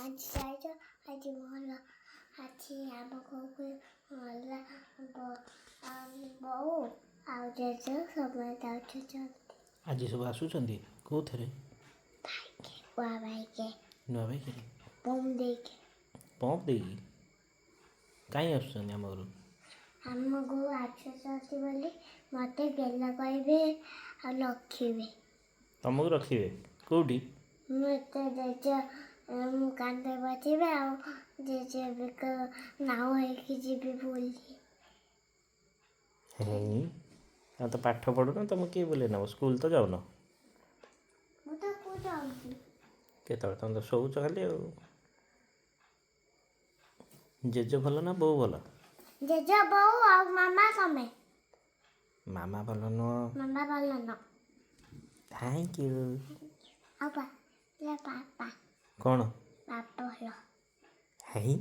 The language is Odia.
ଆଜି ଯାଇଛ ଆଜି ଭଲ ଆଜି ଆମ ଘରକୁ ଭଲ ବୋଉ ଆଉ ଜେଜେ ସମସ୍ତେ ଯାଉଛନ୍ତି। ଆଜି ସବୁ ଆସୁଛନ୍ତି କେଉଁଥିରେ? ନୂଆ ବାଇକ୍ ନୂଆ ବାଇକ୍ରେ ପମ୍ପ ଦେଇକି କାହିଁ ଆସୁଛନ୍ତି ଆମ ଘରକୁ? ଆମକୁ ଆସୁଛନ୍ତି ବୋଲି ମୋତେ ଗେଲ କହିବେ ଆଉ ରଖିବେ। ତମକୁ ରଖିବେ କେଉଁଠି? ମୁଁ ଏତେ ଜେଜେ ମୁଁ କାନ୍ଧରେ ବସିବେ ଆଉ ଜେଜେ ନାଉ ହେଇକି ଯିବି ବୋଲି। ହେଇ ଆଉ ତ ପାଠ ପଢ଼ୁନ, ତମକୁ କିଏ ବୁଲେଇ ନେବ? ସ୍କୁଲ ତ ଯାଉନ। ମୁଁ ତ କୋଉ ଯାଉଛି। କେତେବେଳେ ତମେ ତ ଶୋଉଛ ଖାଲି ଆଉ। ଜେଜେ ଭଲ ନା ବୋଉ ଭଲ? ଜେଜେ ବୋଉ ଆଉ ମାମା ତମେ। ମାମା ଭଲ ନୁହଁ। ମାମା ଭଲ ନୁହଁ। Thank you. ଆଉ ପାପା କ'ଣ? ପାପା ଭଲ। ହେଇ